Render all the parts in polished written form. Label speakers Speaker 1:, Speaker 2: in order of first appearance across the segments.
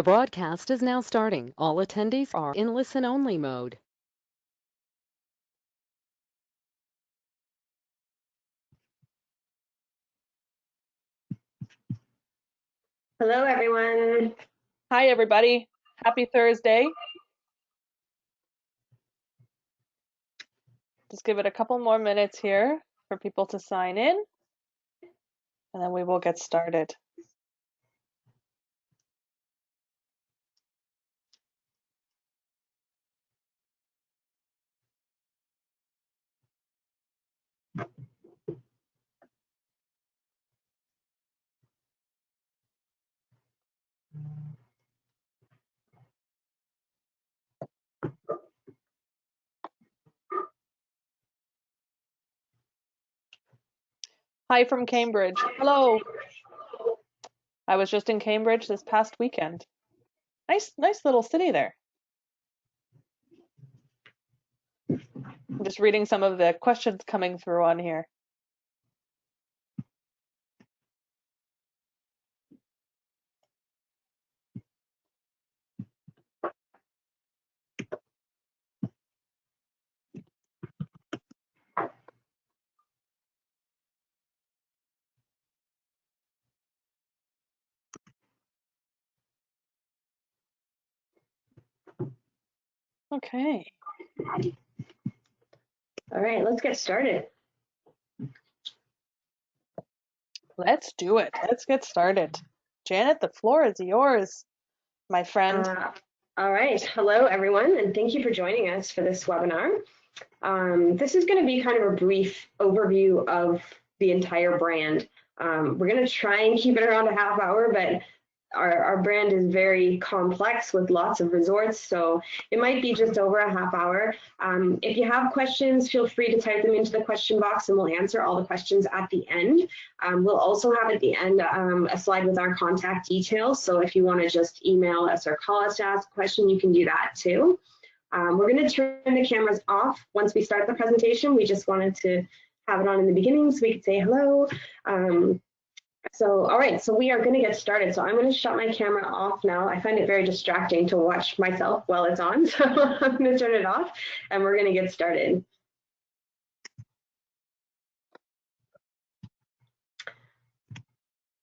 Speaker 1: The broadcast is now starting. All attendees are in listen-only mode.
Speaker 2: Hello, everyone.
Speaker 3: Hi, everybody. Happy Thursday. Just give it a couple more minutes here for people to sign in, and then we will get started. Hi from Cambridge. Hello. I was just in Cambridge this past weekend. Nice little city there. I'm just reading some of the questions coming through on here. Okay.
Speaker 2: All right, let's get started.
Speaker 3: Let's do it. Let's get started. Janet, the floor is yours, my friend.
Speaker 2: All right. Hello, everyone, and thank you for joining us for this webinar. This is going to be kind of a brief overview of the entire brand. We're going to try and keep it around a half hour, but our brand is very complex with lots of resorts, so it might be just over a half hour. If you have questions, feel free to type them into the question box and we'll answer all the questions at the end. We'll also have at the end a slide with our contact details, so if you want to just email us or call us to ask a question, you can do that too. We're going to turn the cameras off once we start the presentation. We just wanted to have it on in the beginning so we could say hello. All right, so we are going to get started. So I'm going to shut my camera off now. I find it very distracting to watch myself while it's on, so I'm going to turn it off and we're going to get started.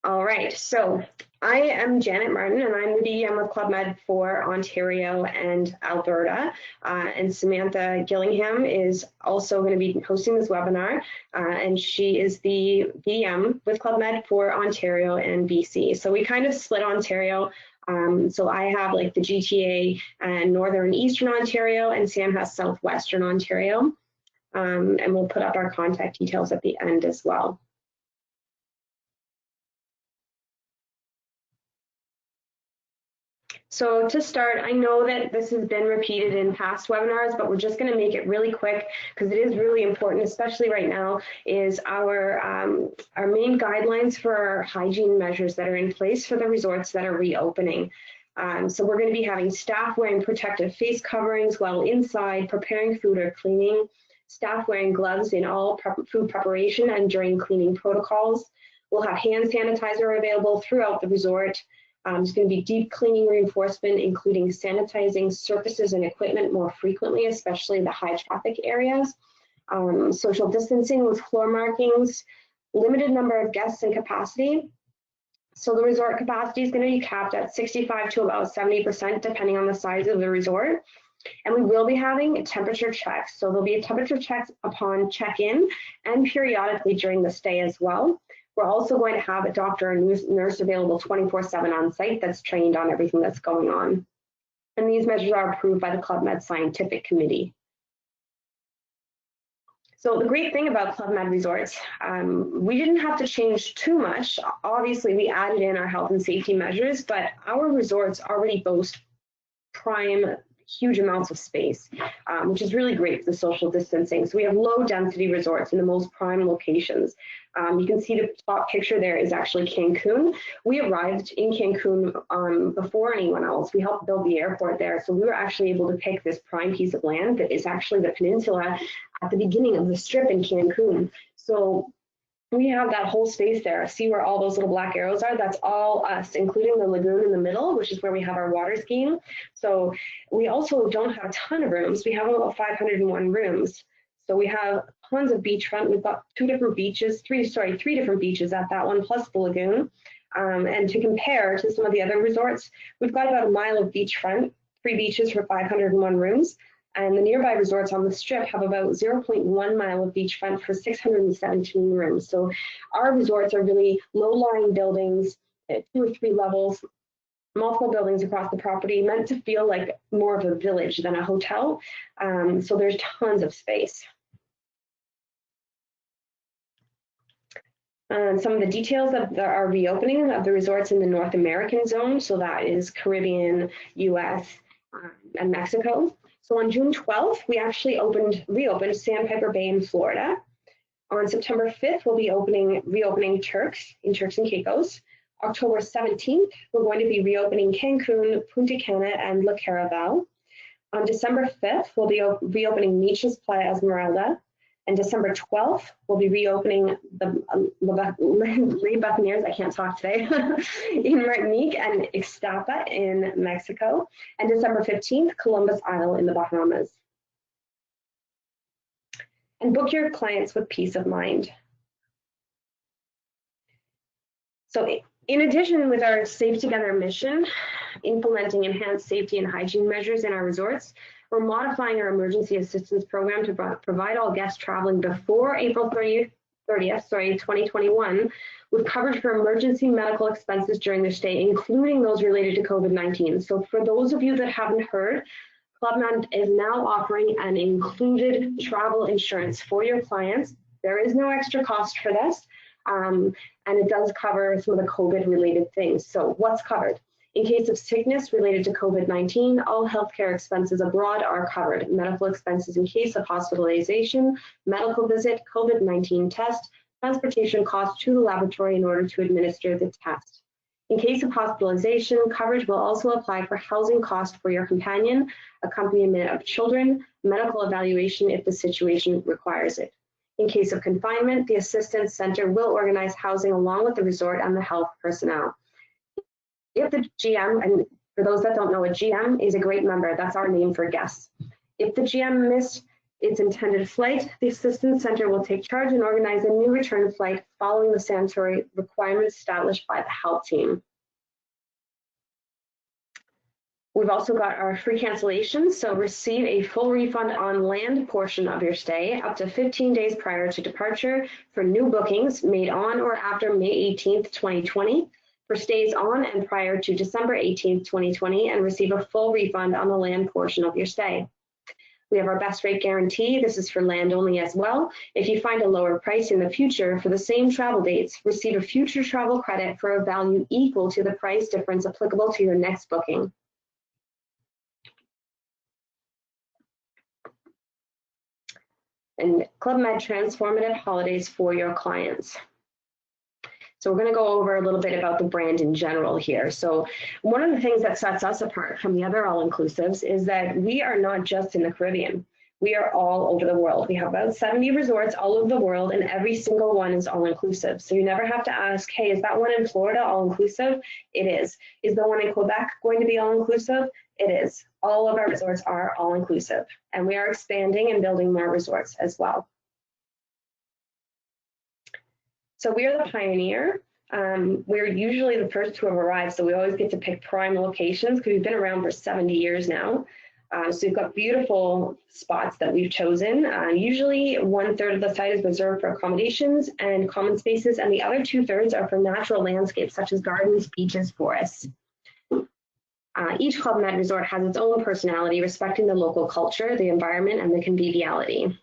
Speaker 2: All right, so I am Janet Martin and I'm the BDM with Club Med for Ontario and Alberta. And Samantha Gillingham is also going to be hosting this webinar, and she is the BDM with Club Med for Ontario and BC. So we kind of split Ontario. So I have like the GTA and Northern and Eastern Ontario, and Sam has Southwestern Ontario. And we'll put up our contact details at the end as well. So to start, I know that this has been repeated in past webinars, but we're just going to make it really quick because it is really important, especially right now, is our main guidelines for our hygiene measures that are in place for the resorts that are reopening. So we're going to be having staff wearing protective face coverings while inside preparing food or cleaning, staff wearing gloves in all food preparation and during cleaning protocols. We'll have hand sanitizer available throughout the resort. There's going to be deep cleaning reinforcement, including sanitizing surfaces and equipment more frequently, especially the high traffic areas. Social distancing with floor markings, limited number of guests and capacity. So the resort capacity is going to be capped at 65 to about 70%, depending on the size of the resort. And we will be having temperature checks. So there'll be temperature checks upon check-in and periodically during the stay as well. We're also going to have a doctor or nurse available 24/7 on site that's trained on everything that's going on. And these measures are approved by the Club Med Scientific Committee. So the great thing about Club Med Resorts, we didn't have to change too much. Obviously, we added in our health and safety measures, but our resorts already boast prime huge amounts of space, which is really great for the social distancing. So we have low density resorts in the most prime locations. You can see the top picture there is actually Cancun. We arrived in Cancun before anyone else. We helped build the airport there. So we were actually able to pick this prime piece of land that is actually the peninsula at the beginning of the strip in Cancun. So we have that whole space there. See where all those little black arrows are? That's all us, including the lagoon in the middle, which is where we have our water skiing. So we also don't have a ton of rooms. We have about 501 rooms. So we have tons of beachfront. We've got three different beaches at that one, plus the lagoon. And to compare to some of the other resorts, we've got about a mile of beachfront, 3 beaches for 501 rooms. And the nearby resorts on the strip have about 0.1 mile of beachfront for 617 rooms. So our resorts are really low-lying buildings, 2 or 3 levels, multiple buildings across the property, meant to feel like more of a village than a hotel. So there's tons of space. Some of the details of our reopening of the resorts in the North American zone, so that is Caribbean, US, and Mexico. So on June 12th, we actually reopened Sandpiper Bay in Florida. On September 5th, we'll be reopening Turks in Turks and Caicos. October 17th, we're going to be reopening Cancun, Punta Cana, and La Caravel. On December 5th, we'll be reopening Niches Playa Esmeralda. And December 12th, we'll be reopening the Les Buccaneers, I can't talk today, in Martinique, and Ixtapa in Mexico. And December 15th, Columbus Isle in the Bahamas. And book your clients with peace of mind. So in addition, with our Safe Together mission, implementing enhanced safety and hygiene measures in our resorts, we're modifying our emergency assistance program to provide all guests traveling before April 30th, 2021, with coverage for emergency medical expenses during their stay, including those related to COVID-19. So for those of you that haven't heard, Club Med is now offering an included travel insurance for your clients. There is no extra cost for this, and it does cover some of the COVID-related things. So what's covered? In case of sickness related to COVID-19, all healthcare expenses abroad are covered. Medical expenses in case of hospitalization, medical visit, COVID-19 test, transportation costs to the laboratory in order to administer the test. In case of hospitalization, coverage will also apply for housing costs for your companion, accompaniment of children, medical evaluation if the situation requires it. In case of confinement, the Assistance Center will organize housing along with the resort and the health personnel. If the GM, and for those that don't know, a GM is a great member. That's our name for guests. If the GM missed its intended flight, the Assistance Center will take charge and organize a new return flight following the sanitary requirements established by the health team. We've also got our free cancellations, so receive a full refund on land portion of your stay up to 15 days prior to departure for new bookings made on or after May 18th, 2020. For stays on and prior to December 18th, 2020, and receive a full refund on the land portion of your stay. We have our best rate guarantee. This is for land only as well. If you find a lower price in the future for the same travel dates, receive a future travel credit for a value equal to the price difference applicable to your next booking. And Club Med transformative holidays for your clients. So we're going to go over a little bit about the brand in general here. So one of the things that sets us apart from the other all-inclusives is that we are not just in the Caribbean. We are all over the world. We have about 70 resorts all over the world, and every single one is all-inclusive. So you never have to ask, hey, is that one in Florida all-inclusive? It is. Is the one in Quebec going to be all-inclusive? It is. All of our resorts are all-inclusive, and we are expanding and building more resorts as well. So we are the pioneer. We're usually the first to have arrived, so we always get to pick prime locations because we've been around for 70 years now. So we've got beautiful spots that we've chosen. Usually 1/3 of the site is reserved for accommodations and common spaces, and the other 2/3 are for natural landscapes such as gardens, beaches, forests. Each Club Med resort has its own personality, respecting the local culture, the environment, and the conviviality.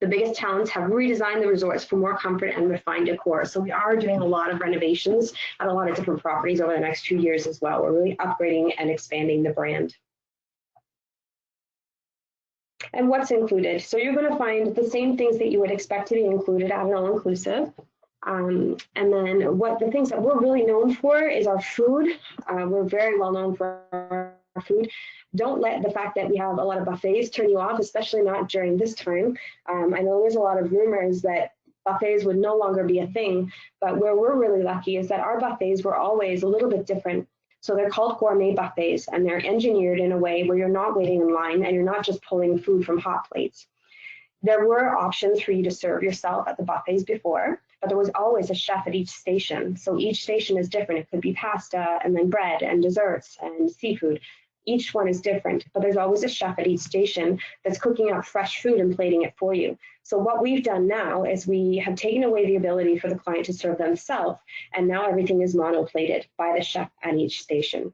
Speaker 2: The biggest talents have redesigned the resorts for more comfort and refined decor. So we are doing a lot of renovations at a lot of different properties over the next 2 years as well. We're really upgrading and expanding the brand. And what's included? So you're going to find the same things that you would expect to be included at an all-inclusive. And then the things that we're really known for is our food. We're very well known for our food. Don't let the fact that we have a lot of buffets turn you off, especially not during this time. I know there's a lot of rumors that buffets would no longer be a thing. But where we're really lucky is that our buffets were always a little bit different. So they're called gourmet buffets, and they're engineered in a way where you're not waiting in line and you're not just pulling food from hot plates. There were options for you to serve yourself at the buffets before, but there was always a chef at each station. So each station is different. It could be pasta and then bread and desserts and seafood. Each one is different, but there's always a chef at each station that's cooking up fresh food and plating it for you. So what we've done now is we have taken away the ability for the client to serve themselves, and now everything is mono-plated by the chef at each station.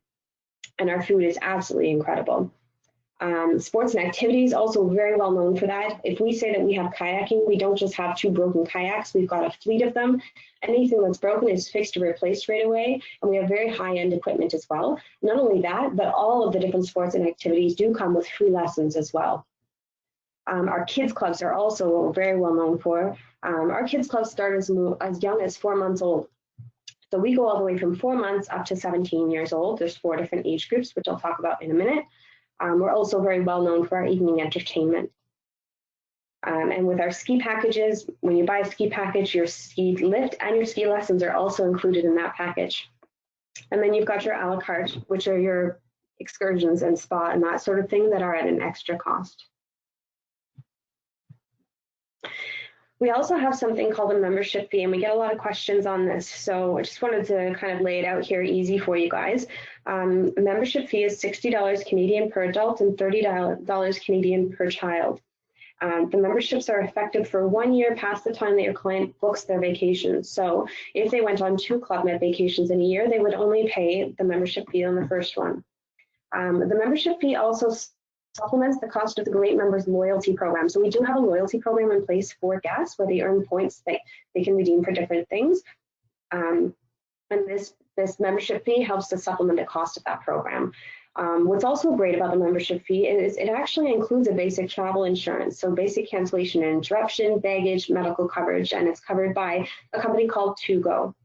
Speaker 2: And our food is absolutely incredible. Sports and activities, also very well known for that. If we say that we have kayaking, we don't just have 2 broken kayaks, we've got a fleet of them. Anything that's broken is fixed or replaced right away, and we have very high-end equipment as well. Not only that, but all of the different sports and activities do come with free lessons as well. Our kids clubs are also very well known for. Our kids clubs start as young as 4 months old. So we go all the way from 4 months up to 17 years old. There's 4 different age groups, which I'll talk about in a minute. We're also very well known for our evening entertainment. And with our ski packages, when you buy a ski package, your ski lift and your ski lessons are also included in that package. And then you've got your a la carte, which are your excursions and spa and that sort of thing that are at an extra cost. We also have something called a membership fee, and we get a lot of questions on this. So I just wanted to kind of lay it out here easy for you guys. Membership fee is $60 Canadian per adult and $30 Canadian per child. The memberships are effective for 1 year past the time that your client books their vacation. So if they went on 2 Club Med vacations in a year, they would only pay the membership fee on the first one. The membership fee also supplements the cost of the Great Members Loyalty Program. So we do have a loyalty program in place for guests where they earn points that they can redeem for different things. And this membership fee helps to supplement the cost of that program. What's also great about the membership fee is it actually includes a basic travel insurance. So basic cancellation and interruption, baggage, medical coverage, and it's covered by a company called ToGo.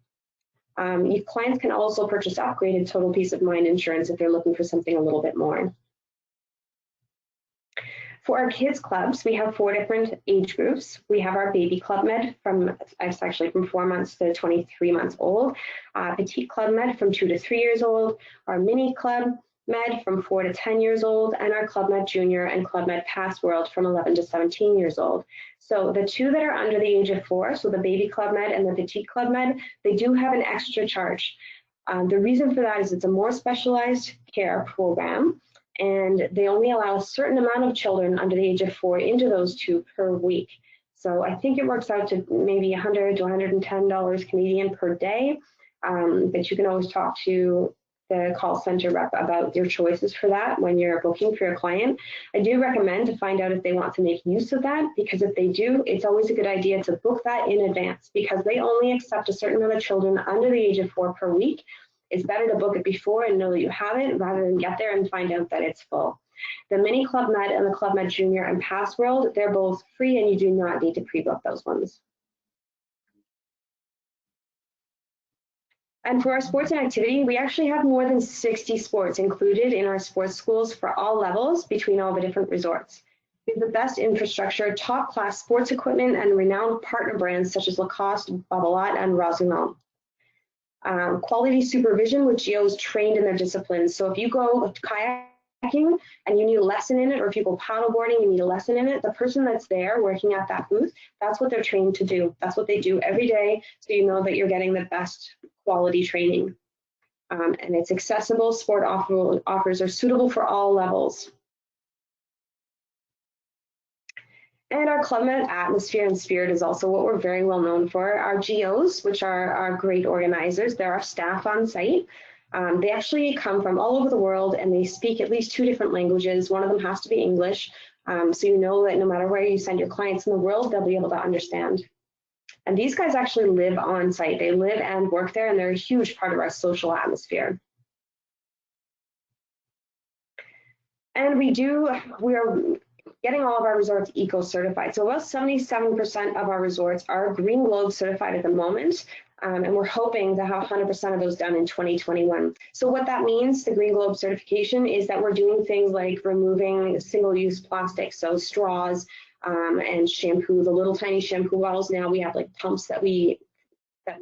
Speaker 2: Your clients can also purchase upgraded total peace of mind insurance if they're looking for something a little bit more. For our kids clubs, we have 4 different age groups. We have our baby Club Med it's actually from 4 months to 23 months old, Petite Club Med from 2 to 3 years old, our Mini Club Med from 4 to 10 years old, and our Club Med Junior and Club Med Passworld from 11 to 17 years old. So the 2 that are under the age of 4, so the Baby Club Med and the Petite Club Med, they do have an extra charge. The reason for that is it's a more specialized care program, and they only allow a certain amount of children under the age of 4 into those 2 per week. So I think it works out to maybe $100 to $110 Canadian per day, but you can always talk to the call center rep about your choices for that when you're booking for your client. I do recommend to find out if they want to make use of that, because if they do, it's always a good idea to book that in advance, because they only accept a certain amount of children under the age of 4 per week. It's better to book it before and know that you have it rather than get there and find out that it's full. The Mini Club Med and the Club Med Junior and Passworld, they're both free and you do not need to pre-book those ones. And for our sports and activity, we actually have more than 60 sports included in our sports schools for all levels between all the different resorts. We have the best infrastructure, top-class sports equipment, and renowned partner brands such as Lacoste, Babolat, and Rossignol. Quality supervision with GOs trained in their disciplines. So if you go kayaking and you need a lesson in it, or if you go paddleboarding and you need a lesson in it, the person that's there working at that booth, that's what they're trained to do. That's what they do every day, so you know that you're getting the best quality training. And it's accessible. Sport offers are suitable for all levels. And our Club Med atmosphere and spirit is also what we're very well known for. Our GOs, which are our great organizers, they're our staff on site. They actually come from all over the world and they speak at least 2 different languages. One of them has to be English. So you know that no matter where you send your clients in the world, they'll be able to understand. And these guys actually live on site. They live and work there, and they're a huge part of our social atmosphere. And we are getting all of our resorts eco-certified. So about 77% of our resorts are Green Globe certified at the moment, and we're hoping to have 100% of those done in 2021. So what that means, the Green Globe certification, is that we're doing things like removing single-use plastic, so straws, and shampoo, the little tiny shampoo bottles. Now we have like pumps that we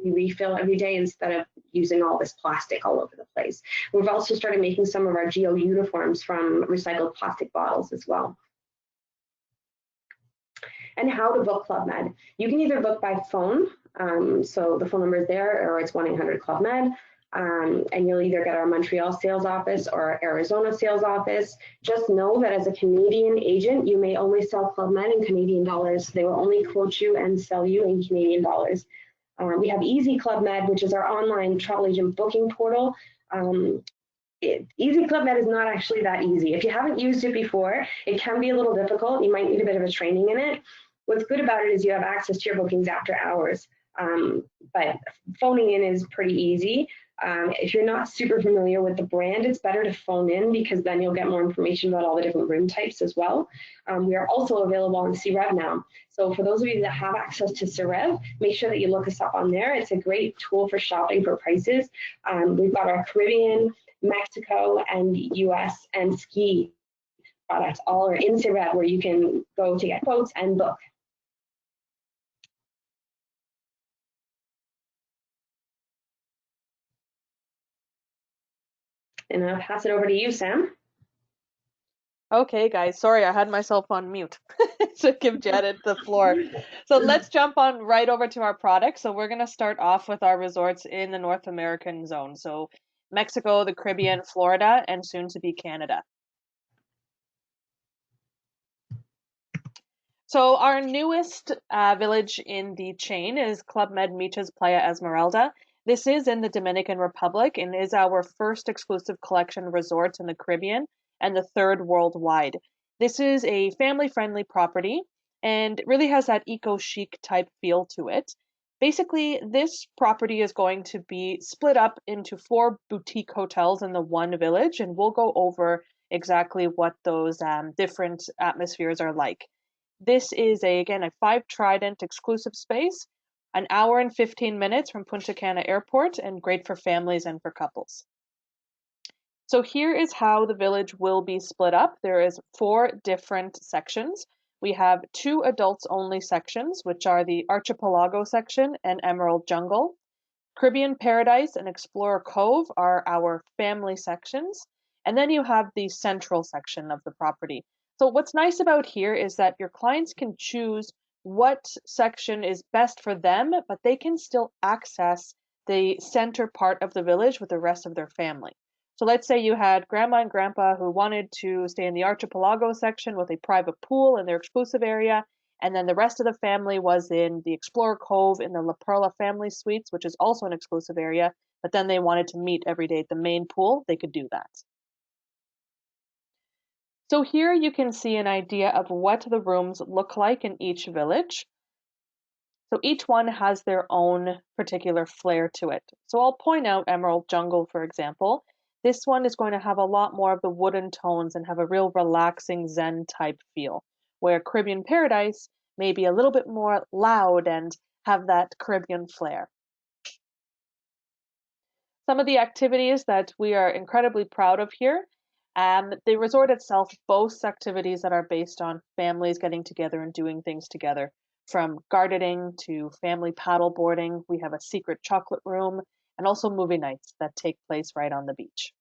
Speaker 2: refill every day instead of using all this plastic all over the place. We've also started making some of our geo uniforms from recycled plastic bottles as well. And how to book Club Med. You can either book by phone, so the phone number is there, or it's 1-800-CLUB MED. And you'll either get our Montreal sales office or Arizona sales office. Just know that as a Canadian agent, you may only sell Club Med in Canadian dollars. They will only quote you and sell you in Canadian dollars. We have Easy Club Med, which is our online travel agent booking portal. Easy Club Med is not actually that easy. If you haven't used it before, it can be a little difficult. You might need a bit of a training in it. What's good about it is you have access to your bookings after hours, but phoning in is pretty easy. If you're not super familiar with the brand, it's better to phone in because then you'll get more information about all the different room types as well. We are also available on CREV now. So for those of you that have access to CREV, make sure that you look us up on there. It's a great tool for shopping for prices. We've got our Caribbean, Mexico, and US and ski products all are in CREV where you can go to get quotes and book. And I'll pass it over to you, Sam.
Speaker 3: Okay, guys, sorry, I had myself on mute to give Janet the floor. So let's jump on right over to our product. So we're going to start off with our resorts in the North American zone. So Mexico, the Caribbean, Florida, and soon to be Canada. So our newest village in the chain is Club Med Miches Playa Esmeralda. This is in the Dominican Republic and is our first exclusive collection resort in the Caribbean and the third worldwide. This is a family-friendly property and really has that eco-chic type feel to it. Basically, this property is going to be split up into 4 boutique hotels in the one village, and we'll go over exactly what those different atmospheres are like. This is, again, a 5 Trident exclusive space, an hour and 15 minutes from Punta Cana Airport, and great for families and for couples. So here is how the village will be split up. There is 4 different sections. We have 2 adults only sections, which are the Archipelago section and Emerald Jungle. Caribbean Paradise and Explorer Cove are our family sections. And then you have the central section of the property. So what's nice about here is that your clients can choose what section is best for them, but they can still access the center part of the village with the rest of their family. So let's say you had grandma and grandpa who wanted to stay in the Archipelago section with a private pool in their exclusive area, and then the rest of the family was in the Explorer Cove in the La Perla Family Suites, which is also an exclusive area, but then they wanted to meet every day at the main pool, they could do that. So here you can see an idea of what the rooms look like in each village. So each one has their own particular flair to it. So I'll point out Emerald Jungle, for example. This one is going to have a lot more of the wooden tones and have a real relaxing Zen type feel, where Caribbean Paradise may be a little bit more loud and have that Caribbean flair. Some of the activities that we are incredibly proud of here. The resort itself boasts activities that are based on families getting together and doing things together. From gardening to family paddle boarding, we have a secret chocolate room, and also movie nights that take place right on the beach.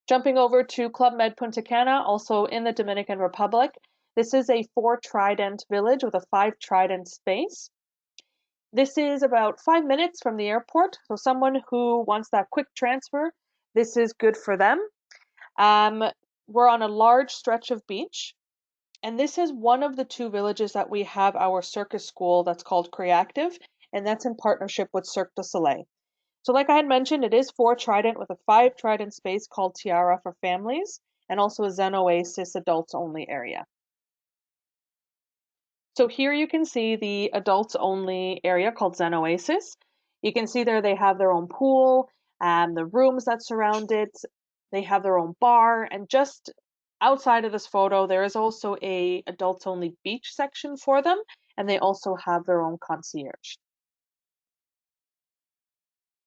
Speaker 3: Jumping over to Club Med Punta Cana, also in the Dominican Republic. This is a 4 Trident village with a 5 Trident space. This is about 5 minutes from the airport, so someone who wants that quick transfer, this is good for them. We're on a large stretch of beach, and this is one of the 2 villages that we have our circus school that's called Creactive, and that's in partnership with Cirque du Soleil. So like I had mentioned, it is 4 Trident with a 5 Trident space called Tiara for families, and also a Zen Oasis adults only area. So here you can see the adults only area called Zen Oasis. You can see there they have their own pool and the rooms that surround it. They have their own bar, and just outside of this photo, there is also a adults only beach section for them, and they also have their own concierge.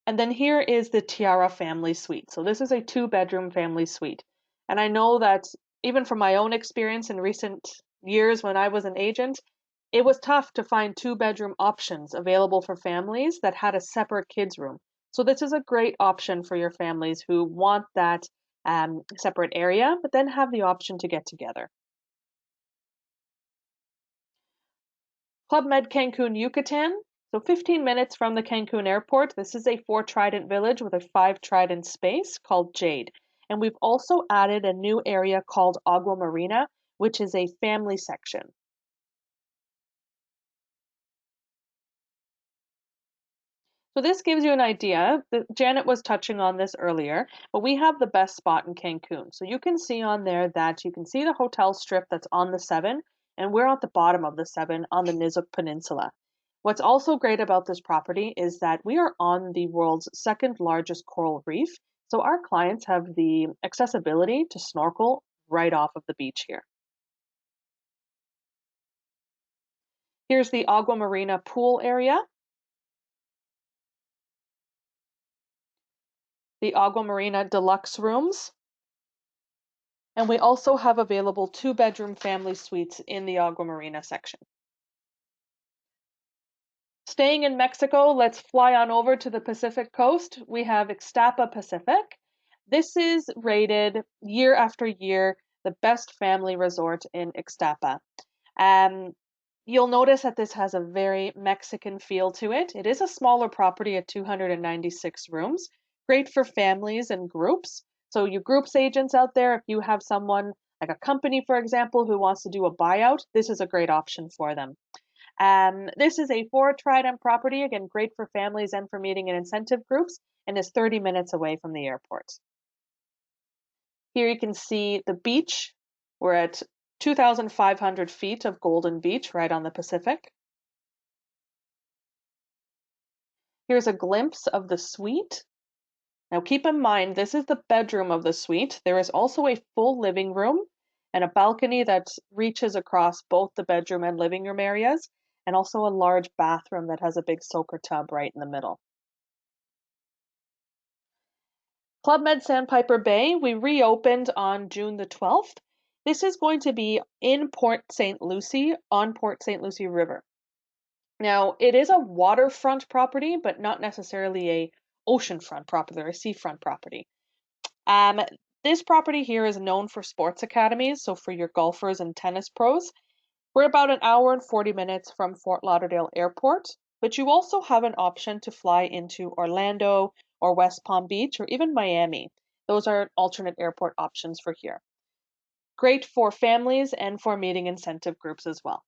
Speaker 3: And then here is the Tiara family suite. So this is a 2-bedroom family suite. And I know that even from my own experience in recent years when I was an agent, it was tough to find two-bedroom options available for families that had a separate kids' room. So this is a great option for your families who want that separate area, but then have the option to get together. Club Med Cancun Yucatan. So 15 minutes from the Cancun airport. This is a 4-trident village with a 5-trident space called Jade. And we've also added a new area called Agua Marina, which is a family section. So this gives you an idea. Janet was touching on this earlier, but we have the best spot in Cancun. So you can see on there that you can see the hotel strip that's on the 7, and we're at the bottom of the 7 on the Nizhuk Peninsula. What's also great about this property is that we are on the world's second largest coral reef, so our clients have the accessibility to snorkel right off of the beach here. Here's the Agua Marina pool area. The Agua Marina deluxe rooms. And we also have available 2-bedroom family suites in the Agua Marina section. Staying in Mexico, let's fly on over to the Pacific coast. We have Ixtapa Pacific. This is rated year after year the best family resort in Ixtapa. You'll notice that this has a very Mexican feel to it. It is a smaller property at 296 rooms, great for families and groups. So you groups agents out there, if you have someone like a company, for example, who wants to do a buyout, this is a great option for them. This is a 4-trident property, again, great for families and for meeting and incentive groups, and is 30 minutes away from the airport. Here you can see the beach. We're at 2,500 feet of Golden Beach right on the Pacific. Here's a glimpse of the suite. Now keep in mind, this is the bedroom of the suite. There is also a full living room and a balcony that reaches across both the bedroom and living room areas, and also a large bathroom that has a big soaker tub right in the middle. Club Med Sandpiper Bay, we reopened on June the 12th. This is going to be in Port St. Lucie on Port St. Lucie River. Now, it is a waterfront property, but not necessarily a oceanfront property or a seafront property. This property here is known for sports academies, so for your golfers and tennis pros. We're about 1 hour and 40 minutes from Fort Lauderdale Airport, but you also have an option to fly into Orlando or West Palm Beach or even Miami. Those are alternate airport options for here. Great for families and for meeting incentive groups as well.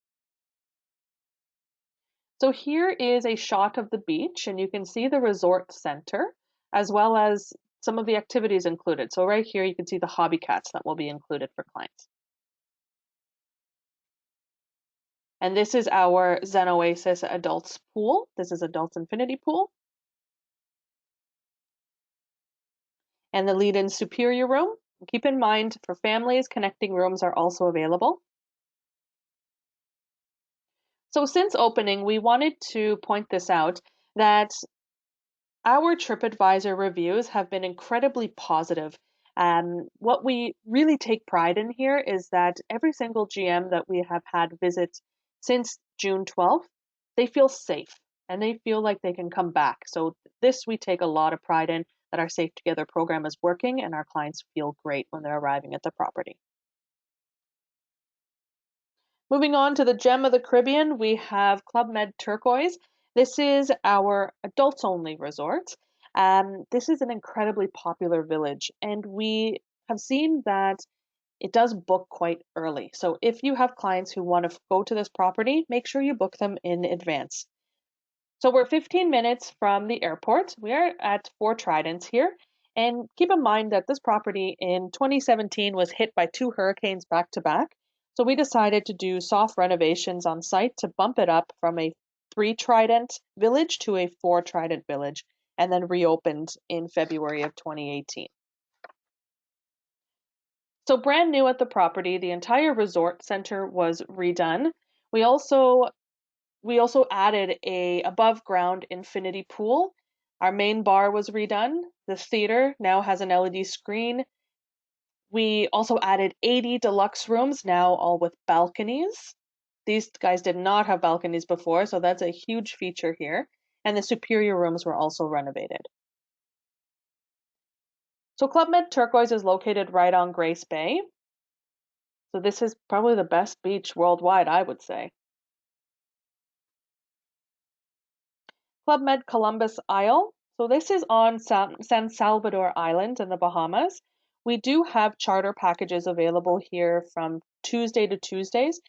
Speaker 3: So here is a shot of the beach, and you can see the resort center as well as some of the activities included. So right here you can see the hobby cats that will be included for clients. And this is our Zen Oasis Adults Pool. This is Adults Infinity Pool. And the lead-in Superior Room. Keep in mind, for families, connecting rooms are also available. So since opening, we wanted to point this out that our TripAdvisor reviews have been incredibly positive. What we really take pride in here is that every single GM that we have had visit since June 12th, they feel safe and they feel like they can come back. So this we take a lot of pride in, that our Safe Together program is working and our clients feel great when they're arriving at the property. Moving on to the Gem of the Caribbean, we have Club Med Turquoise. This is our adults-only resort. This is an incredibly popular village, and we have seen that it does book quite early. So if you have clients who want to go to this property, make sure you book them in advance. So we're 15 minutes from the airport. We are at 4 Tridents here. And keep in mind that this property in 2017 was hit by 2 hurricanes back to back. So we decided to do soft renovations on site to bump it up from a 3-trident village to a 4-trident village, and then reopened in February of 2018. So brand new at the property, the entire resort center was redone. We also added a above ground infinity pool. Our main bar was redone. The theater now has an LED screen. We also added 80 deluxe rooms, now all with balconies. These guys did not have balconies before, so that's a huge feature here. And the superior rooms were also renovated. So Club Med Turquoise is located right on Grace Bay. So this is probably the best beach worldwide, I would say. Club Med Columbus Isle. So this is on San Salvador Island in the Bahamas. We do have charter packages available here from Tuesday to Tuesdays,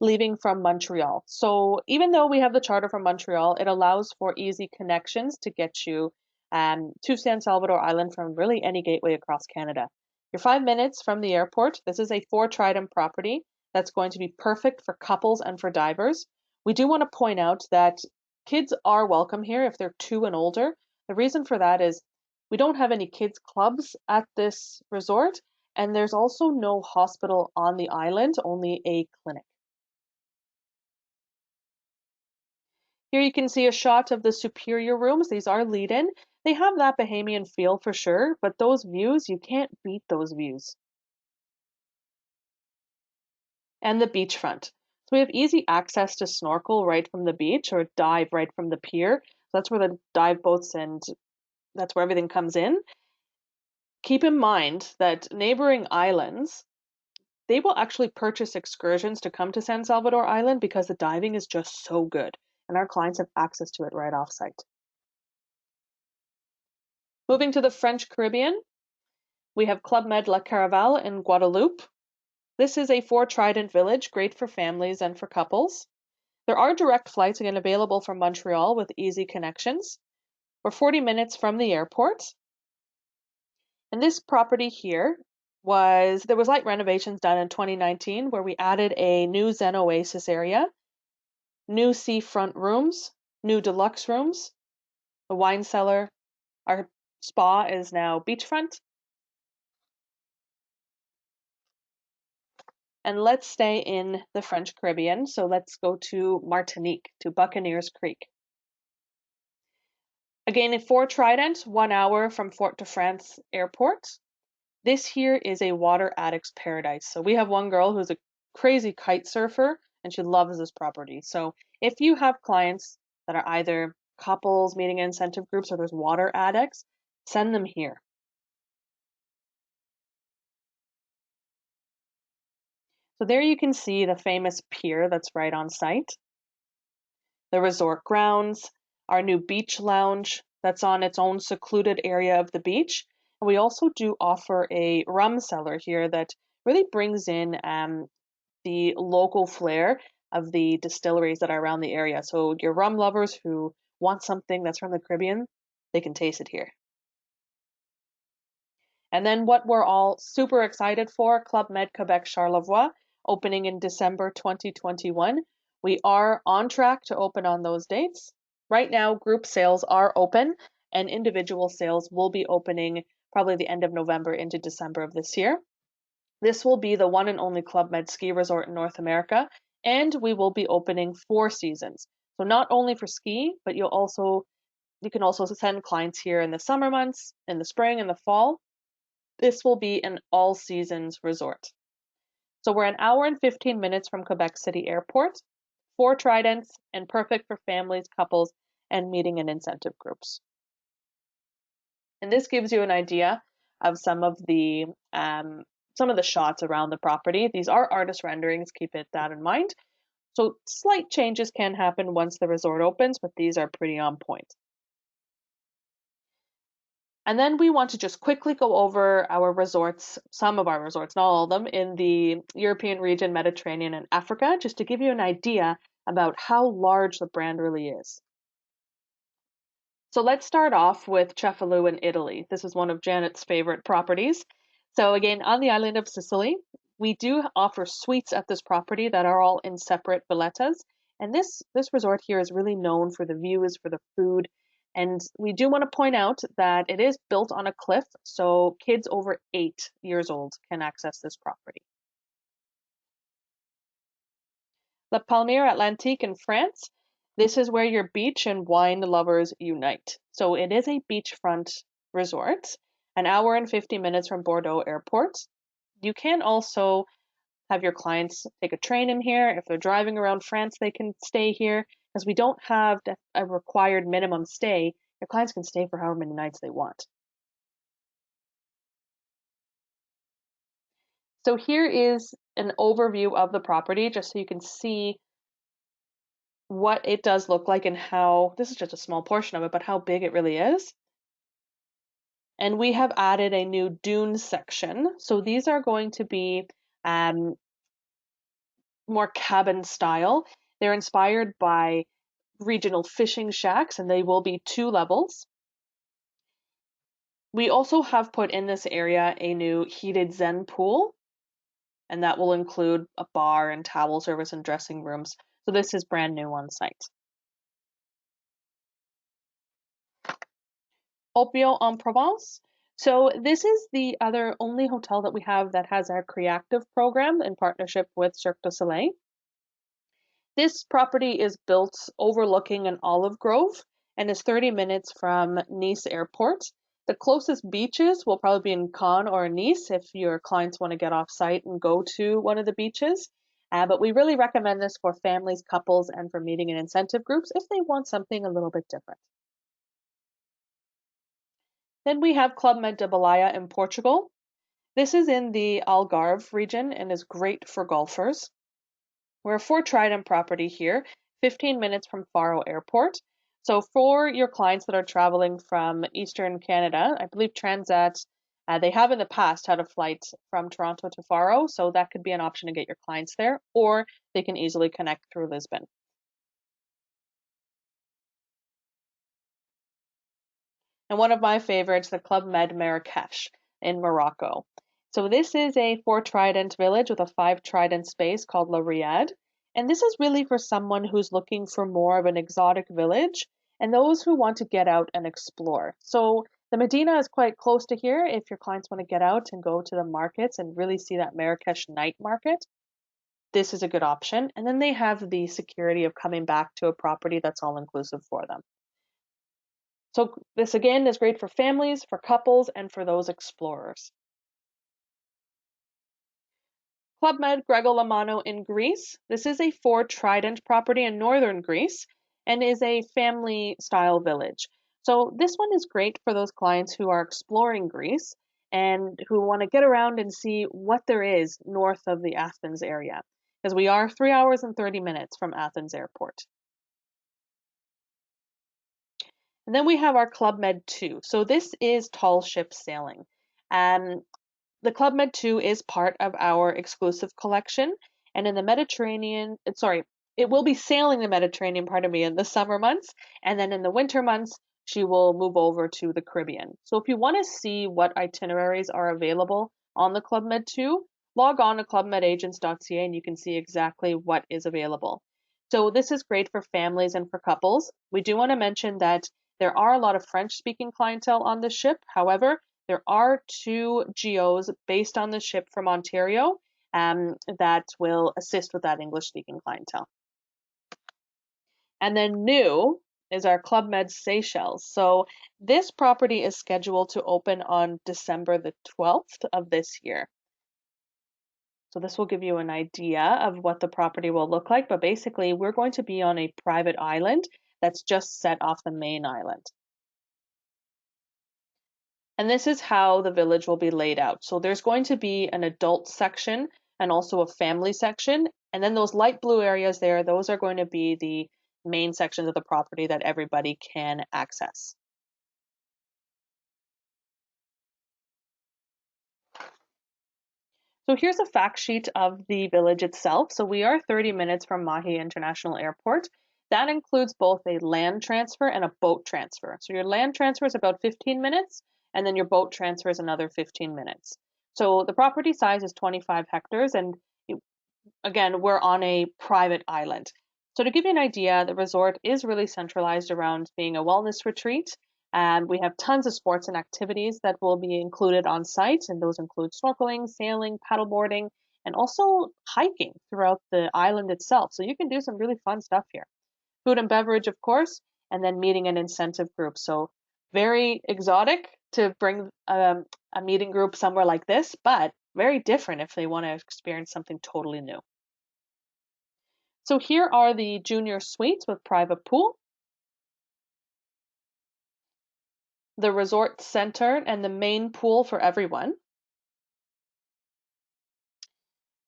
Speaker 3: leaving from Montreal. So even though we have the charter from Montreal, it allows for easy connections to get you to San Salvador Island from really any gateway across Canada. You're 5 minutes from the airport. This is a 4 Trident property that's going to be perfect for couples and for divers. We do want to point out that kids are welcome here if they're 2 and older. The reason for that is we don't have any kids clubs at this resort, and there's also no hospital on the island, only a clinic. Here you can see a shot of the superior rooms. These are lead-in. They have that Bahamian feel for sure, but those views, you can't beat those views. And the beachfront. So we have easy access to snorkel right from the beach or dive right from the pier. So that's where the dive boats and that's where everything comes in. Keep in mind that neighboring islands, they will actually purchase excursions to come to San Salvador Island because the diving is just so good. And our clients have access to it right off site. Moving to the French Caribbean, we have Club Med La Caravelle in Guadeloupe. This is a 4 Trident village, great for families and for couples. There are direct flights again available from Montreal with easy connections. We're 40 minutes from the airport. And this property here there was light renovations done in 2019 where we added a new Zen Oasis area, new seafront rooms, new deluxe rooms, the wine cellar. Our spa is now beachfront. And let's stay in the French Caribbean. So let's go to Martinique, to Buccaneers Creek. Again, a 4 Trident, 1 hour from Fort-de-France Airport. This here is a water addict's paradise. So we have one girl who's a crazy kite surfer and she loves this property. So if you have clients that are either couples meeting incentive groups or there's water addicts, send them here. So there you can see the famous pier that's right on site, the resort grounds, our new beach lounge that's on its own secluded area of the beach. And we also do offer a rum cellar here that really brings in the local flair of the distilleries that are around the area. So your rum lovers who want something that's from the Caribbean, they can taste it here. And then what we're all super excited for, Club Med Quebec Charlevoix, opening in December 2021. We are on track to open on those dates. Right now, group sales are open and individual sales will be opening probably the end of November into December of this year. This will be the one and only Club Med ski resort in North America, and we will be opening 4 seasons. So not only for ski, but you can also send clients here in the summer months, in the spring and the fall. This will be an all seasons resort. So we're an hour and 15 minutes from Quebec City Airport, 4 Tridents, and perfect for families, couples, and meeting and incentive groups. And this gives you an idea of some of the shots around the property. These are artist renderings, keep that in mind. So slight changes can happen once the resort opens, but these are pretty on point. And then we want to just quickly go over our resorts, some of our resorts, not all of them, in the European region, Mediterranean, and Africa, just to give you an idea about how large the brand really is. So let's start off with Cefalù in Italy. This is one of Janet's favorite properties. So again, on the island of Sicily, we do offer suites at this property that are all in separate villettas. And this resort here is really known for the views, for the food. And we do want to point out that it is built on a cliff, so kids over 8 years old can access this property. La Palmyre Atlantique in France. This is where your beach and wine lovers unite. So it is a beachfront resort, an hour and 50 minutes from Bordeaux Airport. You can also have your clients take a train in here. If they're driving around France, they can stay here because we don't have a required minimum stay. Your clients can stay for however many nights they want. So here is an overview of the property just so you can see what it does look like and how, this is just a small portion of it, but how big it really is. And we have added a new dune section. So these are going to be more cabin style. They're inspired by regional fishing shacks and they will be 2 levels. We also have put in this area a new heated Zen pool, and that will include a bar and towel service and dressing rooms. So this is brand new on site. Opio en Provence. So this is the only hotel that we have that has our Creative program in partnership with Cirque du Soleil. This property is built overlooking an olive grove and is 30 minutes from Nice Airport. The closest beaches will probably be in Cannes or Nice if your clients want to get off site and go to one of the beaches. But we really recommend this for families, couples, and for meeting and incentive groups if they want something a little bit different. Then we have Club Med de Balaya in Portugal. This is in the Algarve region and is great for golfers. We're a Fort Trident property here, 15 minutes from Faro Airport. So for your clients that are traveling from Eastern Canada, I believe Transat, they have in the past had a flight from Toronto to Faro, so that could be an option to get your clients there, or they can easily connect through Lisbon. And one of my favorites, the Club Med Marrakesh in Morocco. So this is a 4-trident village with a 5-trident space called La Riad. And this is really for someone who's looking for more of an exotic village and those who want to get out and explore. So the Medina is quite close to here if your clients want to get out and go to the markets and really see that Marrakesh night market. This is a good option. And then they have the security of coming back to a property that's all inclusive for them. So this again is great for families, for couples, and for those explorers. Club Med Gregolamano in Greece. This is a 4-trident property in northern Greece and is a family style village. So this one is great for those clients who are exploring Greece and who want to get around and see what there is north of the Athens area, because we are 3 hours and 30 minutes from Athens Airport. And then we have our Club Med 2. So this is tall ship sailing. The Club Med 2 is part of our exclusive collection. And in the Mediterranean, it will be sailing the Mediterranean, in the summer months. And then in the winter months, she will move over to the Caribbean. So if you want to see what itineraries are available on the Club Med 2, log on to clubmedagents.ca and you can see exactly what is available. So this is great for families and for couples. We do want to mention that there are a lot of French-speaking clientele on the ship. However, there are 2 GOs based on the ship from Ontario that will assist with that English-speaking clientele. And then new is our Club Med Seychelles. So this property is scheduled to open on December the 12th of this year. So this will give you an idea of what the property will look like, but basically we're going to be on a private island that's just set off the main island. And this is how the village will be laid out. So there's going to be an adult section and also a family section. And then those light blue areas there, those are going to be the main sections of the property that everybody can access. So here's a fact sheet of the village itself. So we are 30 minutes from Mahi International Airport. That includes both a land transfer and a boat transfer. So your land transfer is about 15 minutes, and then your boat transfer is another 15 minutes. So the property size is 25 hectares, and again, we're on a private island. So to give you an idea, the resort is really centralized around being a wellness retreat. And we have tons of sports and activities that will be included on site, and those include snorkeling, sailing, paddleboarding, and also hiking throughout the island itself. So you can do some really fun stuff here. Food and beverage, of course, and then meeting an incentive group. So very exotic to bring a meeting group somewhere like this, but very different if they want to experience something totally new. So here are the junior suites with private pool, the resort center, and the main pool for everyone.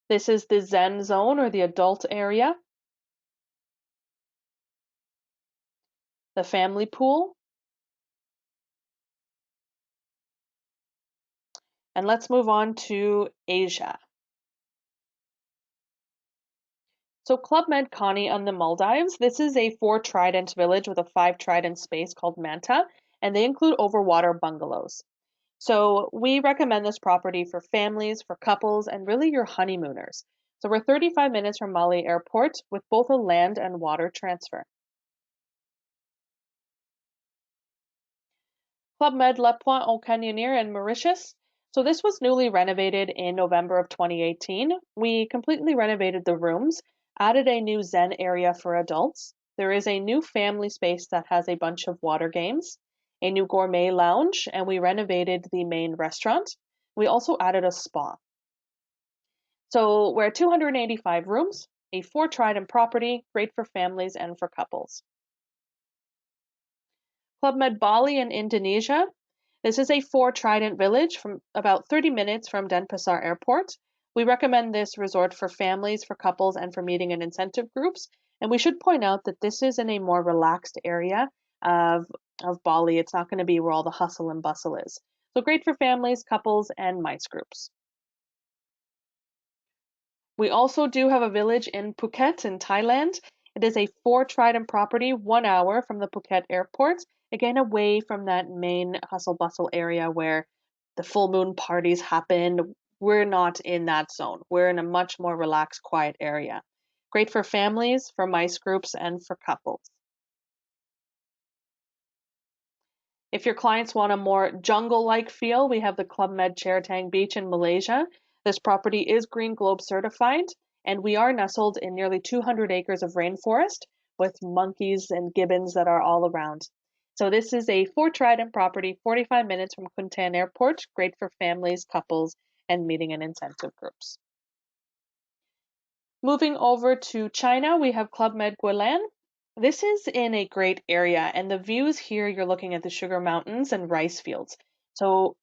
Speaker 3: This is the Zen zone or the adult area, the family pool, and let's move on to Asia. So Club Med Connie on the Maldives, this is a 4-trident village with a 5-trident space called Manta, and they include overwater bungalows. So we recommend this property for families, for couples, and really your honeymooners. So we're 35 minutes from Mali Airport with both a land and water transfer. Club Med Le Point au Canyoneer in Mauritius. So this was newly renovated in November of 2018. We completely renovated the rooms, added a new Zen area for adults. There is a new family space that has a bunch of water games, a new gourmet lounge, and we renovated the main restaurant. We also added a spa. So we're at 285 rooms, a 4-trident property, great for families and for couples. Club Med Bali in Indonesia. This is a 4-trident village from about 30 minutes from Denpasar Airport. We recommend this resort for families, for couples, and for meeting and incentive groups. And we should point out that this is in a more relaxed area of Bali. It's not going to be where all the hustle and bustle is. So great for families, couples, and MICE groups. We also do have a village in Phuket in Thailand. It is a 4-trident property, 1 hour from the Phuket airport, again away from that main hustle bustle area where the full moon parties happen. We're not in that zone. We're in a much more relaxed, quiet area. Great for families, for MICE groups, and for couples. If your clients want a more jungle-like feel, we have the Club Med Chertang Beach in Malaysia. This property is Green Globe certified, and we are nestled in nearly 200 acres of rainforest with monkeys and gibbons that are all around. So this is a 4-trident property, 45 minutes from Kuntan Airport, great for families, couples, and meeting and incentive groups. Moving over to China, we have Club Med Guilan. This is in a great area, and the views here, you're looking at the sugar mountains and rice fields. So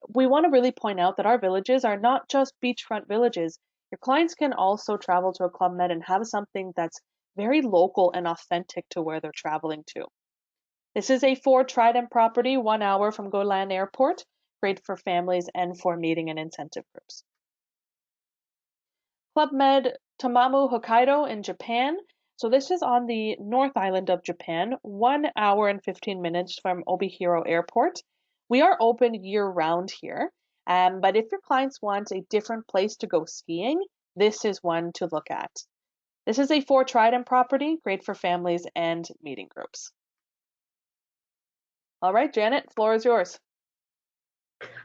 Speaker 3: we want to really point out that our villages are not just beachfront villages. Your clients can also travel to a Club Med and have something that's very local and authentic to where they're traveling to. This is a 4-trident property, 1 hour from Guilan Airport, great for families and for meeting and incentive groups. Club Med Tomamu Hokkaido in Japan. So this is on the North Island of Japan, 1 hour and 15 minutes from Obihiro Airport. We are open year-round here, but if your clients want a different place to go skiing, this is one to look at. This is a 4-trident property, great for families and meeting groups. All right, Janet, floor is yours.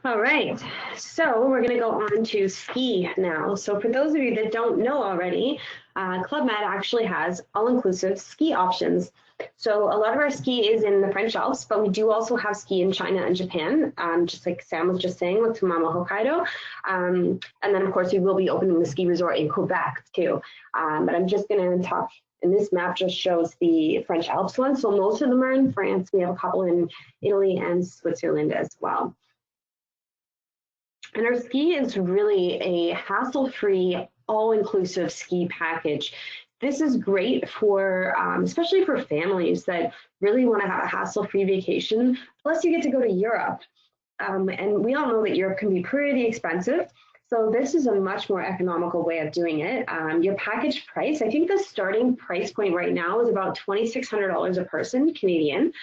Speaker 2: All right, so we're going to go on to ski now. So for those of you that don't know already, Club Med actually has all-inclusive ski options. So a lot of our ski is in the French Alps, but we do also have ski in China and Japan, just like Sam was just saying with Tomamu Hokkaido. And then, of course, we will be opening the ski resort in Quebec too. But I'm just going to talk, and this map just shows the French Alps one. So most of them are in France. We have a couple in Italy and Switzerland as well. And our ski is really a hassle-free, all-inclusive ski package. This is great for, especially for families that really want to have a hassle-free vacation. Plus, you get to go to Europe. And we all know that Europe can be pretty expensive. So this is a much more economical way of doing it. Your package price, I think the starting price point right now is about $2,600 a person, Canadian,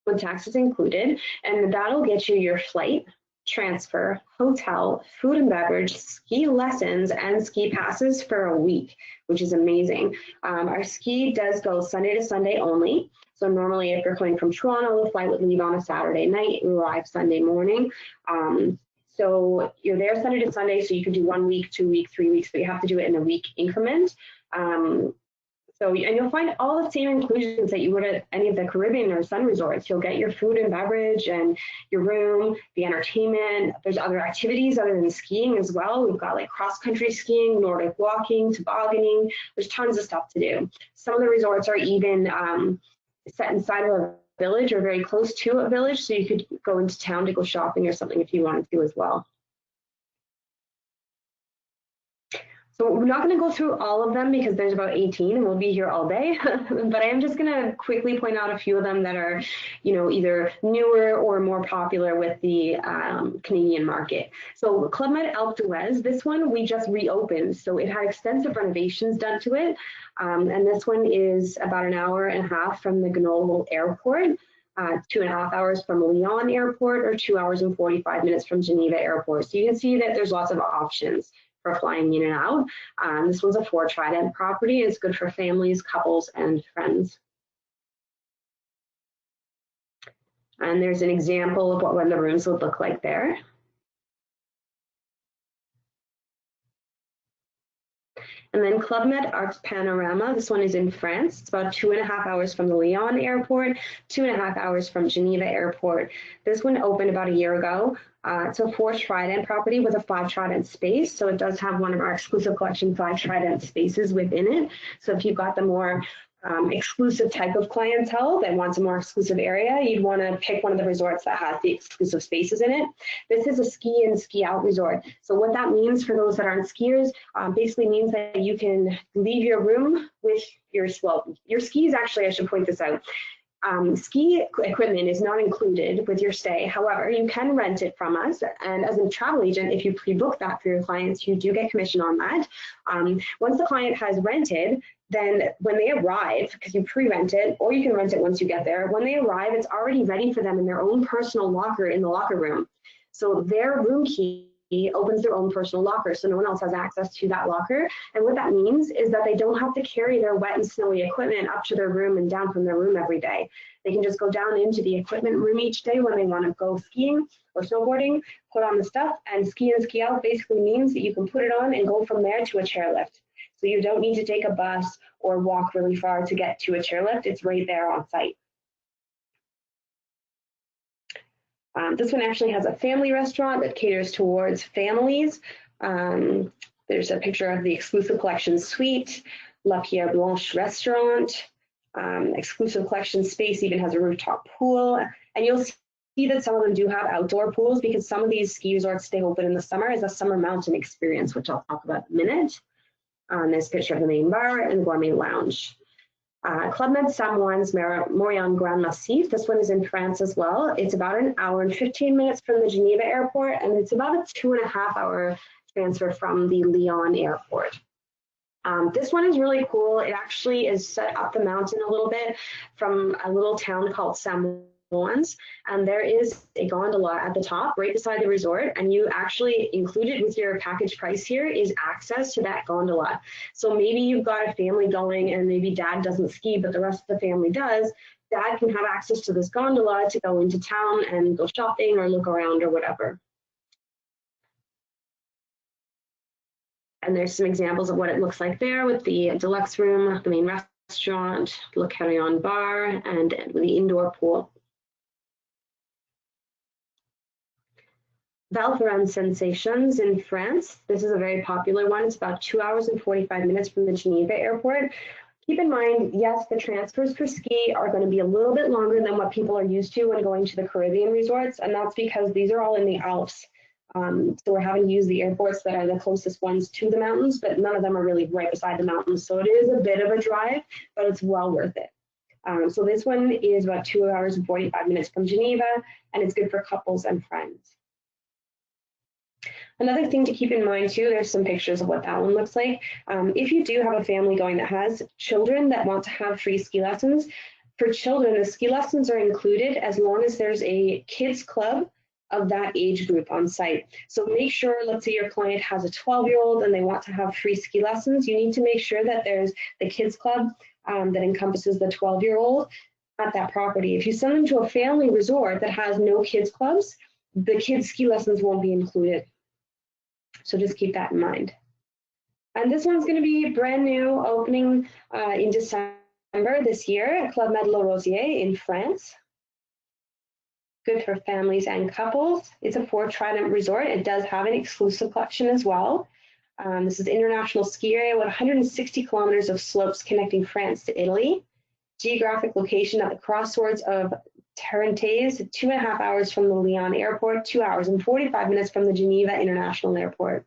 Speaker 2: with taxes included. And that'll get you your flight, transfer, hotel, food and beverage, ski lessons, and ski passes for a week, which is amazing. Our ski does go Sunday to Sunday only. So normally if you're coming from Toronto, the flight would leave on a Saturday night, you arrive Sunday morning. So you're there Sunday to Sunday, so you could do 1 week, 2 weeks, 3 weeks, but you have to do it in a week increment. So, and you'll find all the same inclusions that you would at any of the Caribbean or Sun resorts. You'll get your food and beverage and your room, the entertainment. There's other activities other than skiing as well. We've got like cross-country skiing, Nordic walking, tobogganing. There's tons of stuff to do. Some of the resorts are even set inside of a village or very close to a village, so you could go into town to go shopping or something if you wanted to as well. So we're not going to go through all of them because there's about 18 and we'll be here all day, but I am just going to quickly point out a few of them that are, you know, either newer or more popular with the Canadian market. So Club Med Alpe d'Huez, this one we just reopened, so it had extensive renovations done to it, and this one is about an hour and a half from the Grenoble Airport. 2.5 hours from Lyon Airport, or 2 hours and 45 minutes from Geneva Airport. So you can see that there's lots of options for flying in and out. This one's a 4 Trident property. It's good for families, couples, and friends. And there's an example of what one of the rooms would look like there. And then Club Med Arts Panorama, this one is in France. It's about 2.5 hours from the Lyon Airport, 2.5 hours from Geneva Airport. This one opened about a year ago. It's a 4 Trident property with a 5 Trident space. So it does have one of our exclusive collection 5 Trident spaces within it. So if you've got the more exclusive type of clientele that wants a more exclusive area, you'd want to pick one of the resorts that has the exclusive spaces in it. This is a ski in, ski out resort. So what that means for those that aren't skiers, basically means that you can leave your room with your, well, your skis, actually, I should point this out. Ski equipment is not included with your stay. However, you can rent it from us. And as a travel agent, if you pre-book that for your clients, you do get commission on that. Once the client has rented, then when they arrive, because you pre-rent it, or you can rent it once you get there, when they arrive, it's already ready for them in their own personal locker in the locker room. So their room key opens their own personal locker, so no one else has access to that locker. And what that means is that they don't have to carry their wet and snowy equipment up to their room and down from their room every day. They can just go down into the equipment room each day when they want to go skiing or snowboarding, put on the stuff, and ski in, ski out basically means that you can put it on and go from there to a chairlift. So you don't need to take a bus or walk really far to get to a chairlift. It's right there on site. This one actually has a family restaurant that caters towards families. There's a picture of the exclusive collection suite, La Pierre Blanche restaurant. Exclusive collection space even has a rooftop pool. And you'll see that some of them do have outdoor pools because some of these ski resorts stay open in the summer as a summer mountain experience, which I'll talk about in a minute. There's a picture of the main bar and gourmet lounge. Club Med Saint Juan's Morillon Grand Massif. This one is in France as well. It's about an hour and 15 minutes from the Geneva airport, and it's about a 2.5 hour transfer from the Lyon airport. This one is really cool. It actually is set up the mountain a little bit from a little town called Saint Juan's, and there is a gondola at the top right beside the resort, and you actually included with your package price here is access to that gondola. So maybe you've got a family going and maybe dad doesn't ski but the rest of the family does. Dad can have access to this gondola to go into town and go shopping or look around or whatever. And there's some examples of what it looks like there with the deluxe room, the main restaurant, Le Carillon bar, and the indoor pool. Val Thorens Sensations in France. This is a very popular one. It's about 2 hours and 45 minutes from the Geneva airport. Keep in mind, yes, the transfers for ski are going to be a little bit longer than what people are used to when going to the Caribbean resorts, and that's because these are all in the Alps. So we're having to use the airports that are the closest ones to the mountains, but none of them are really right beside the mountains. So it is a bit of a drive, but it's well worth it. So this one is about 2 hours and 45 minutes from Geneva, and it's good for couples and friends. Another thing to keep in mind too, there's some pictures of what that one looks like. If you do have a family going that has children that want to have free ski lessons, for children, the ski lessons are included as long as there's a kids club of that age group on site. So make sure, let's say your client has a 12-year-old and they want to have free ski lessons, you need to make sure that there's the kids club that encompasses the 12-year-old at that property. If you send them to a family resort that has no kids clubs, the kids ski lessons won't be included. So just keep that in mind. And this one's going to be brand new, opening in December this year at Club Med La Rosier in France. Good for families and couples. It's a 4-trident resort. It does have an exclusive collection as well. This is international ski area with 160 kilometers of slopes connecting France to Italy. Geographic location at the crossroads of Tarentaise, 2.5 hours from the Lyon airport, 2 hours and 45 minutes from the Geneva International Airport.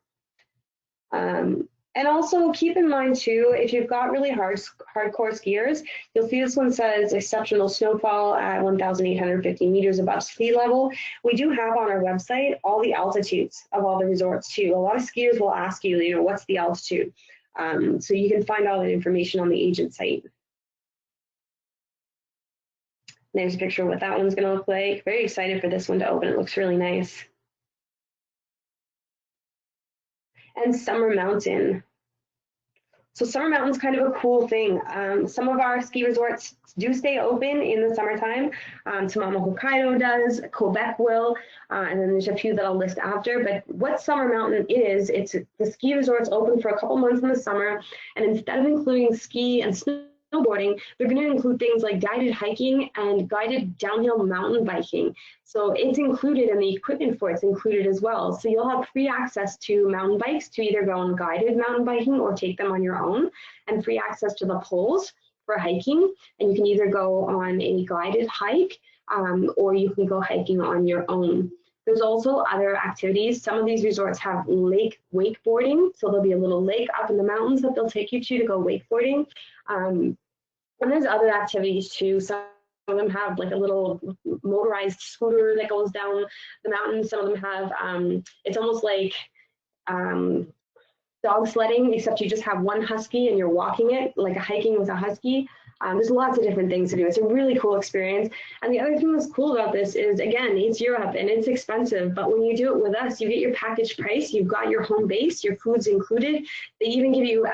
Speaker 2: And also keep in mind too, if you've got really hardcore skiers, you'll see this one says exceptional snowfall at 1,850 meters above sea level. We do have on our website all the altitudes of all the resorts too. A lot of skiers will ask you, what's the altitude? So you can find all that information on the agent site. There's a picture of what that one's going to look like. Very excited for this one to open. It looks really nice. And Summer Mountain. So Summer Mountain's kind of a cool thing. Some of our ski resorts do stay open in the summertime. Tamama Hokkaido does, Quebec will, and then there's a few that I'll list after. But what Summer Mountain is, it's the ski resort's open for a couple months in the summer, and instead of including ski and snowboarding, they're going to include things like guided hiking and guided downhill mountain biking. So it's included, and the equipment for it's included as well. So you'll have free access to mountain bikes to either go on guided mountain biking or take them on your own, and free access to the poles for hiking. And you can either go on a guided hike or you can go hiking on your own. There's also other activities. Some of these resorts have lake wakeboarding. So there'll be a little lake up in the mountains that they'll take you to go wakeboarding. And there's other activities too. Some of them have like a little motorized scooter that goes down the mountain. Some of them have, it's almost like dog sledding, except you just have one husky and you're walking it, like a hiking with a husky. There's lots of different things to do. It's a really cool experience. And the other thing that's cool about this is, again, it's Europe and it's expensive, but when you do it with us, you get your package price, you've got your home base, your food's included. They even give you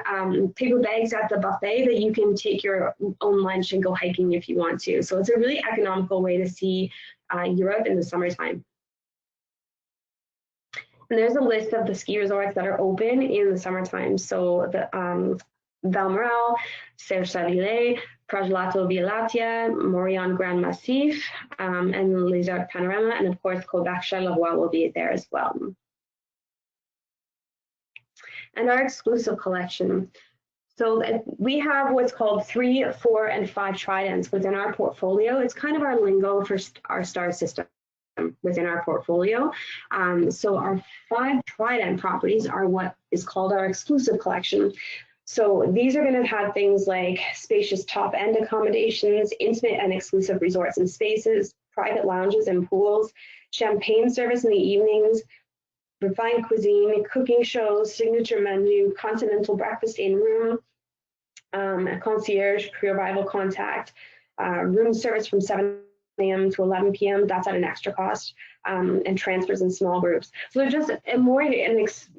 Speaker 2: paper bags at the buffet that you can take your own lunch and go hiking if you want to. So it's a really economical way to see Europe in the summertime. And there's a list of the ski resorts that are open in the summertime. So the Valmoral, Serre-Chavillet, Prajlato Vialatia, Morillon Grand Massif, and Les Arcs Panorama, and of course Quebec Charlevoix will be there as well. And our exclusive collection. So we have what's called 3, 4, and 5 tridents within our portfolio. It's kind of our lingo for our star system within our portfolio. So our 5 trident properties are what is called our exclusive collection. So these are going to have things like spacious top-end accommodations, intimate and exclusive resorts and spaces, private lounges and pools, champagne service in the evenings, refined cuisine, cooking shows, signature menu, continental breakfast in room, a concierge, pre-arrival contact, room service from 7 a.m. to 11 p.m. That's at an extra cost, and transfers in small groups. So they're just more exclusive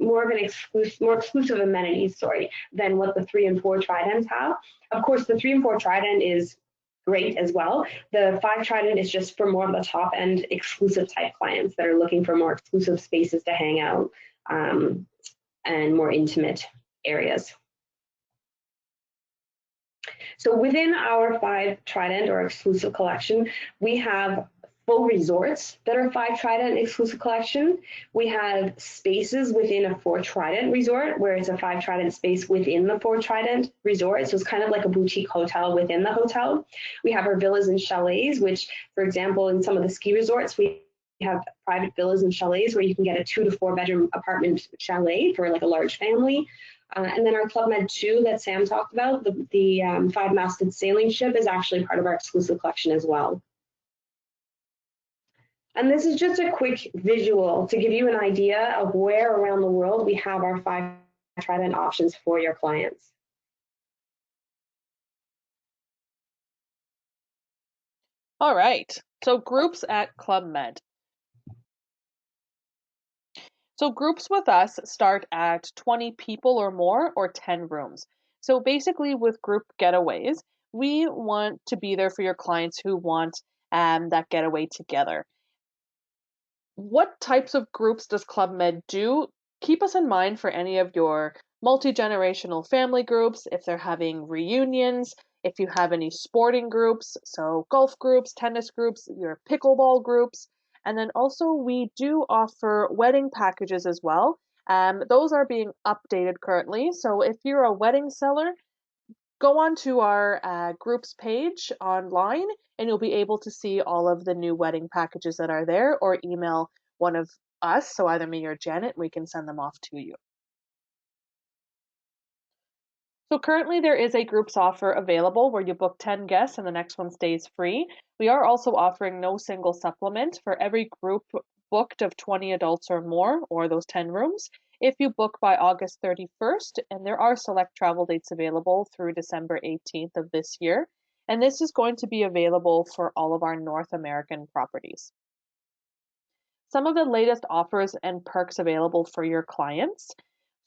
Speaker 2: amenities, than what the 3 and 4 tridents have. Of course, the 3 and 4 trident is great as well. The 5 trident is just for more of the top end exclusive type clients that are looking for more exclusive spaces to hang out and more intimate areas. So within our 5 trident or exclusive collection, we have full resorts that are 5 trident exclusive collection. We have spaces within a 4 trident resort where it's a 5 trident space within the 4 trident resort. So it's kind of like a boutique hotel within the hotel. We have our villas and chalets, which, for example, in some of the ski resorts, we have private villas and chalets where you can get a 2 to 4 bedroom apartment chalet for like a large family. And then our Club Med 2 that Sam talked about, the 5-masted sailing ship, is actually part of our exclusive collection as well. And this is just a quick visual to give you an idea of where around the world we have our 5 trident options for your clients.
Speaker 3: All right, so groups at Club Med. So groups with us start at 20 people or more, or 10 rooms. So basically with group getaways, we want to be there for your clients who want that getaway together. What types of groups does Club Med do? Keep us in mind for any of your multi-generational family groups, if they're having reunions, if you have any sporting groups, so golf groups, tennis groups, your pickleball groups. And then also we do offer wedding packages as well. Those are being updated currently. So if you're a wedding seller, go on to our groups page online and you'll be able to see all of the new wedding packages that are there, or email one of us, so either me or Janet, we can send them off to you. So currently there is a groups offer available where you book 10 guests and the next one stays free. We are also offering no single supplement for every group booked of 20 adults or more, or those 10 rooms, if you book by August 31st, and there are select travel dates available through December 18th of this year. And this is going to be available for all of our North American properties. Some of the latest offers and perks available for your clients.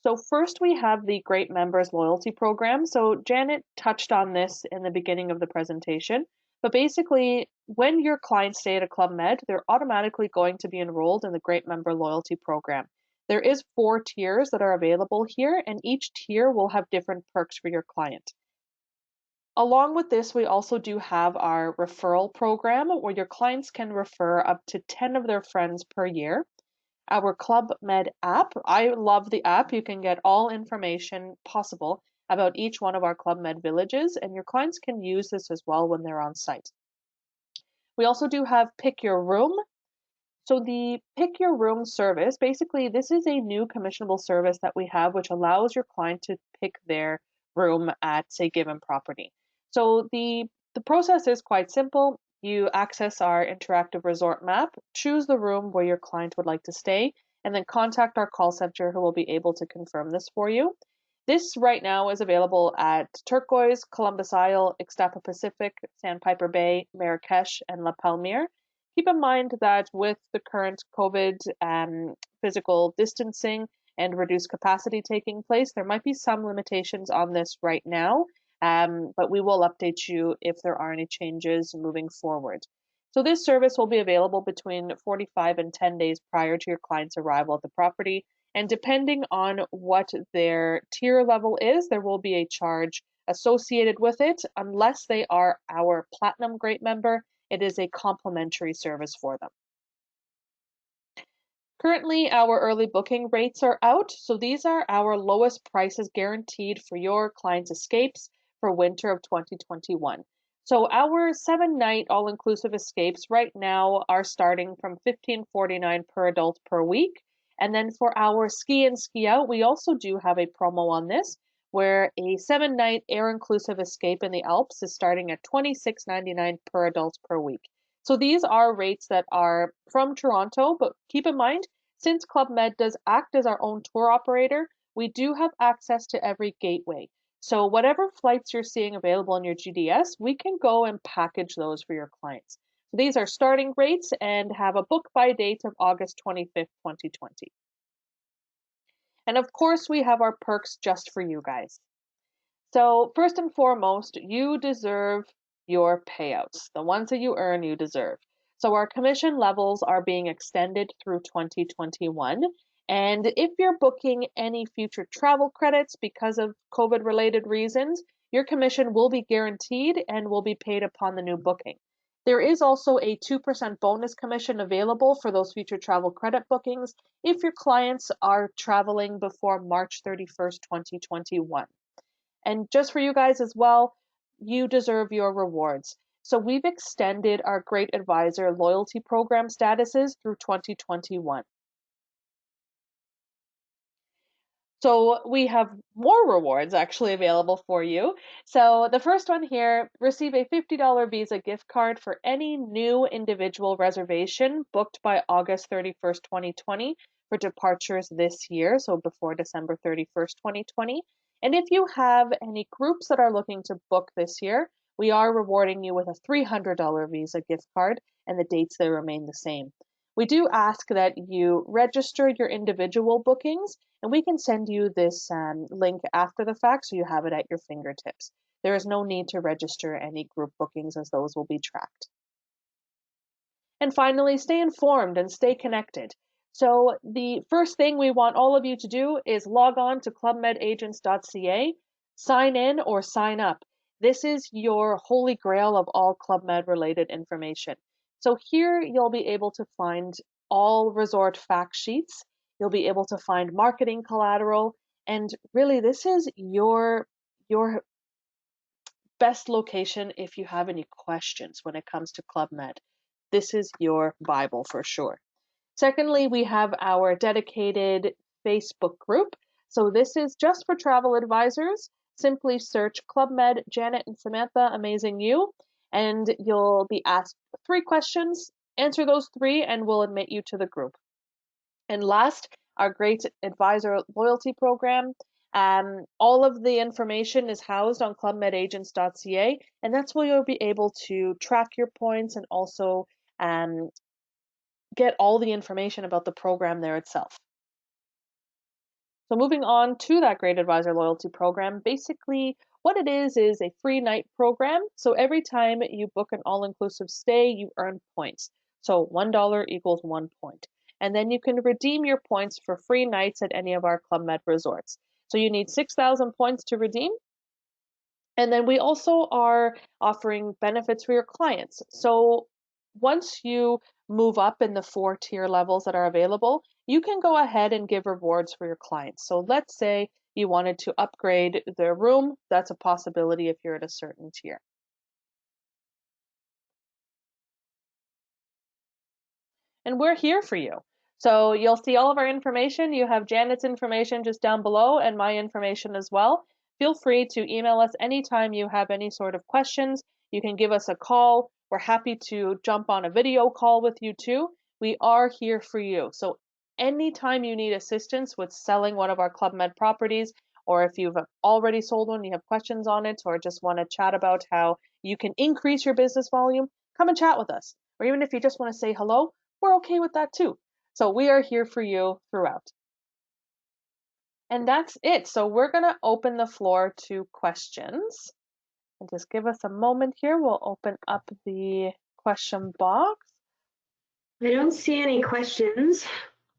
Speaker 3: So first we have the Great Members Loyalty Program. So Janet touched on this in the beginning of the presentation, but basically when your clients stay at a Club Med, they're automatically going to be enrolled in the Great Member Loyalty Program. There is 4 tiers that are available here, and each tier will have different perks for your client. Along with this, we also do have our referral program where your clients can refer up to 10 of their friends per year. Our Club Med app, I love the app. You can get all information possible about each one of our Club Med villages, and your clients can use this as well when they're on site. We also do have Pick Your Room. So the Pick Your Room service, basically this is a new commissionable service that we have which allows your client to pick their room at a given property. So the process is quite simple. You access our interactive resort map, choose the room where your client would like to stay, and then contact our call center who will be able to confirm this for you. This right now is available at Turquoise, Columbus Isle, Ixtapa Pacific, Sandpiper Bay, Marrakesh, and La Palmyre. Keep in mind that with the current COVID physical distancing and reduced capacity taking place, there might be some limitations on this right now, but we will update you if there are any changes moving forward. So this service will be available between 45 and 10 days prior to your client's arrival at the property, and depending on what their tier level is, there will be a charge associated with it. Unless they are our Platinum Great Member, it is a complimentary service for them. Currently, our early booking rates are out, so these are our lowest prices guaranteed for your clients' escapes for winter of 2021. So our 7-night all-inclusive escapes right now are starting from $15.49 per adult per week. And then for our ski in, ski out, we also do have a promo on this, where a 7-night air-inclusive escape in the Alps is starting at $26.99 per adult per week. So these are rates that are from Toronto, but keep in mind, since Club Med does act as our own tour operator, we do have access to every gateway. So whatever flights you're seeing available in your GDS, we can go and package those for your clients. So these are starting rates and have a book by date of August 25th, 2020. And of course, we have our perks just for you guys. So first and foremost, you deserve your payouts. The ones that you earn, you deserve. So our commission levels are being extended through 2021. And if you're booking any future travel credits because of COVID-related reasons, your commission will be guaranteed and will be paid upon the new booking. There is also a 2% bonus commission available for those future travel credit bookings if your clients are traveling before March 31st, 2021. And just for you guys as well, you deserve your rewards. So we've extended our Great Advisor loyalty program statuses through 2021. So we have more rewards actually available for you. So the first one here, receive a $50 Visa gift card for any new individual reservation booked by August 31st, 2020 for departures this year, so before December 31st, 2020. And if you have any groups that are looking to book this year, we are rewarding you with a $300 Visa gift card, and the dates they remain the same. We do ask that you register your individual bookings, and we can send you this link after the fact so you have it at your fingertips. There is no need to register any group bookings as those will be tracked. And finally, stay informed and stay connected. So the first thing we want all of you to do is log on to clubmedagents.ca, sign in or sign up. This is your holy grail of all Club Med related information. So here you'll be able to find all resort fact sheets. You'll be able to find marketing collateral, and really this is your best location if you have any questions when it comes to Club Med. This is your Bible for sure. Secondly, we have our dedicated Facebook group. So this is just for travel advisors. Simply search Club Med Janet and Samantha Amazing You, and you'll be asked 3 questions. Answer those 3 and we'll admit you to the group. And last, our great advisor loyalty program. All of the information is housed on clubmedagents.ca, and that's where you'll be able to track your points and also get all the information about the program there itself. So moving on to that Great Advisor Loyalty Program, basically what it is a free night program. So every time you book an all-inclusive stay, you earn points. So $1 equals 1 point. And then you can redeem your points for free nights at any of our Club Med resorts. So you need 6,000 points to redeem. And then we also are offering benefits for your clients. So once you move up in the 4 tier levels that are available, you can go ahead and give rewards for your clients. So let's say you wanted to upgrade their room. That's a possibility if you're at a certain tier. And we're here for you. So you'll see all of our information. You have Janet's information just down below and my information as well. Feel free to email us anytime you have any sort of questions. You can give us a call. We're happy to jump on a video call with you too. We are here for you. So anytime you need assistance with selling one of our Club Med properties, or if you've already sold one, you have questions on it, or just want to chat about how you can increase your business volume, come and chat with us. Or even if you just want to say hello, we're okay with that too. So we are here for you throughout. And that's it. So we're going to open the floor to questions. And just give us a moment here. We'll open up the question box.
Speaker 2: I don't see any questions.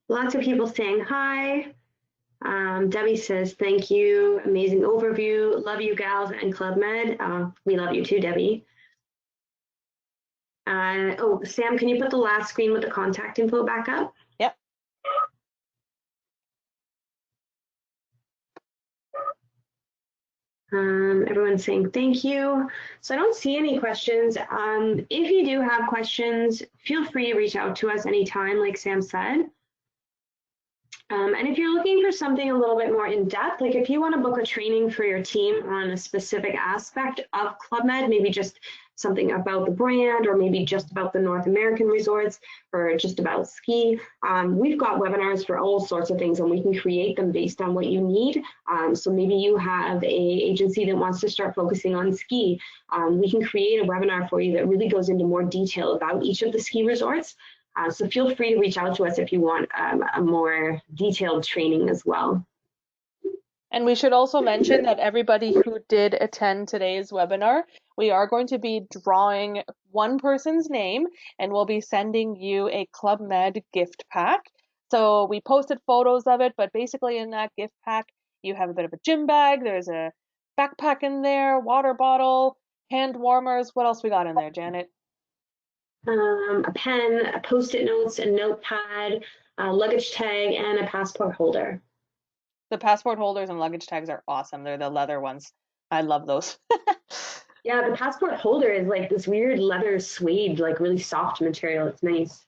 Speaker 2: Lots of people saying hi. Debbie says, thank you. Amazing overview. Love you gals and Club Med. We love you too, Debbie. Oh, Sam, can you put the last screen with the contact info back up?
Speaker 3: Yep.
Speaker 2: Everyone's saying thank you. So I don't see any questions. If you do have questions, feel free to reach out to us anytime, like Sam said. And if you're looking for something a little bit more in depth, like if you want to book a training for your team on a specific aspect of Club Med, maybe just something about the brand, or maybe just about the North American resorts, or just about ski, we've got webinars for all sorts of things, and we can create them based on what you need. So maybe you have an agency that wants to start focusing on ski. We can create a webinar for you that really goes into more detail about each of the ski resorts. So feel free to reach out to us if you want a more detailed training as well.
Speaker 3: And we should also mention that everybody who did attend today's webinar, we are going to be drawing one person's name, and we'll be sending you a Club Med gift pack. So we posted photos of it, but basically in that gift pack, you have a bit of a gym bag, there's a backpack in there, water bottle, hand warmers. What else we got in there, Janet?
Speaker 2: A pen, a post-it notes, a notepad, a luggage tag, and a passport holder.
Speaker 3: The passport holders and luggage tags are awesome. They're the leather ones. I love those.
Speaker 2: Yeah, the passport holder is like this weird leather suede, like really soft material. It's nice.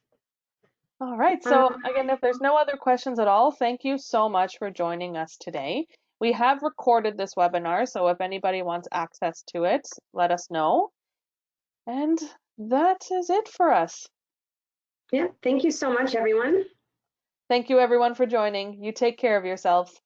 Speaker 3: All right. So again, if there's no other questions at all, thank you so much for joining us today. We have recorded this webinar, so if anybody wants access to it, let us know. And that is it for us.
Speaker 2: Yeah, thank you so much, everyone.
Speaker 3: Thank you, everyone, for joining. You take care of yourselves.